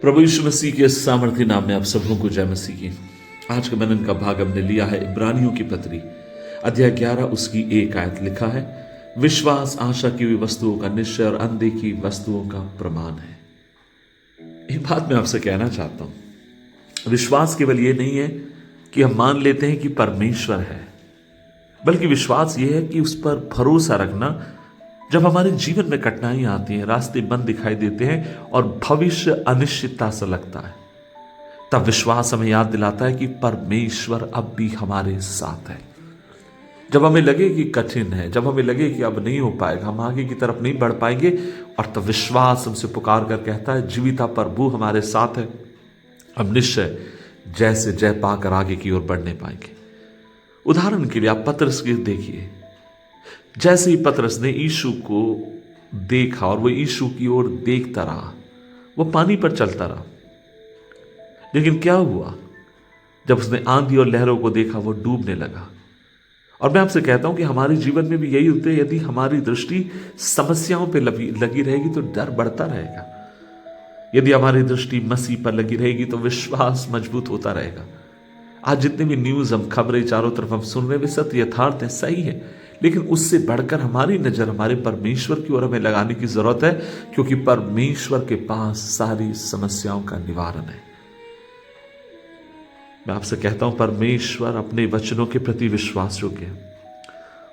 प्रभु यीशु मसीह के सामर्थ्य नाम में आप सबों को जय मसीह की। आज का मनन का भाग हमने लिया है इब्रानियों की पत्री अध्याय 11 उसकी 1 आयत। लिखा है, विश्वास आशा की हुई वस्तुओं का निश्चय और अनदेखी वस्तुओं का प्रमाण है। एक बात मैं आपसे कहना चाहता हूं, विश्वास केवल यह नहीं है कि हम मान लेते हैं कि परमेश्वर है, बल्कि विश्वास यह है कि उस पर भरोसा रखना जब हमारे जीवन में कठिनाइयां आती हैं, रास्ते बंद दिखाई देते हैं और भविष्य अनिश्चितता सा लगता है, तब विश्वास हमें याद दिलाता है कि परमेश्वर अब भी हमारे साथ है। जब हमें लगे कि कठिन है, जब हमें लगे कि अब नहीं हो पाएगा, हम आगे की तरफ नहीं बढ़ पाएंगे, और तब विश्वास हमसे पुकार कर कहता है, जीविता प्रभु हमारे साथ है, हम निश्चय जैसे जय पाकर आगे की ओर बढ़ने पाएंगे। उदाहरण के लिए आप पतरस की देखिए, जैसे ही पतरस ने यीशु को देखा और वो यीशु की ओर देखता रहा, वो पानी पर चलता रहा, लेकिन क्या हुआ, जब उसने आंधी और लहरों को देखा वो डूबने लगा। और मैं आपसे कहता हूं कि हमारे जीवन में भी यही होते हैं। यदि हमारी दृष्टि समस्याओं पे लगी रहेगी तो डर बढ़ता रहेगा। यदि हमारी दृष्टि मसीह पर लगी रहेगी तो विश्वास मजबूत होता रहेगा। आज जितने भी न्यूज हम खबरें चारों तरफ हम सुन रहे हैं, वे सत्य यथार्थ है, सही है, लेकिन उससे बढ़कर हमारी नजर हमारे परमेश्वर की ओर हमें लगाने की जरूरत है, क्योंकि परमेश्वर के पास सारी समस्याओं का निवारण है। मैं आपसे कहता हूं, परमेश्वर अपने वचनों के प्रति विश्वास योग्य है।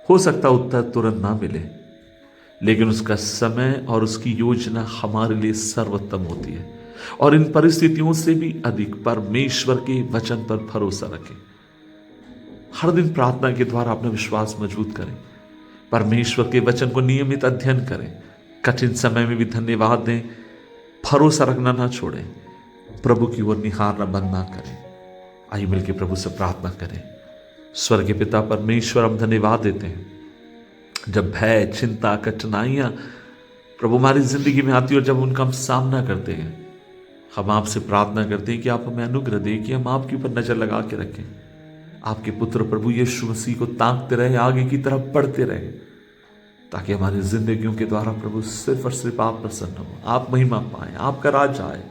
हो सकता उत्तर तुरंत ना मिले, लेकिन उसका समय और उसकी योजना हमारे लिए सर्वोत्तम होती है। और इन परिस्थितियों से भी अधिक परमेश्वर के वचन पर भरोसा रखें। हर दिन प्रार्थना के द्वारा अपना विश्वास मजबूत करें, परमेश्वर के वचन को नियमित अध्ययन करें, कठिन समय में भी धन्यवाद दें, भरोसा रखना ना छोड़ें, प्रभु की ओर निहारना बंद ना करें। आइए मिलकर प्रभु से प्रार्थना करें। स्वर्गीय पिता परमेश्वर, हम धन्यवाद देते हैं जब भय, चिंता, कठिनाइयां प्रभु हमारी जिंदगी में आती है और जब उनका हम सामना करते हैं, हम आपसे प्रार्थना करते हैं कि आप हमें अनुग्रह दें कि हम आपके ऊपर नजर लगा के रखें, आपके पुत्र प्रभु यीशु मसीह को ताकते रहे, आगे की तरफ बढ़ते रहे, ताकि हमारी जिंदगियों के द्वारा प्रभु सिर्फ और सिर्फ आप प्रसन्न हो, आप महिमा पाए, आपका राज आए,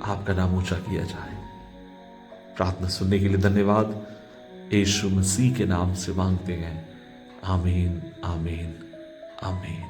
आपका नाम ऊंचा किया जाए। प्रार्थना सुनने के लिए धन्यवाद। यीशु मसीह के नाम से मांगते हैं, आमीन, आमीन, आमीन।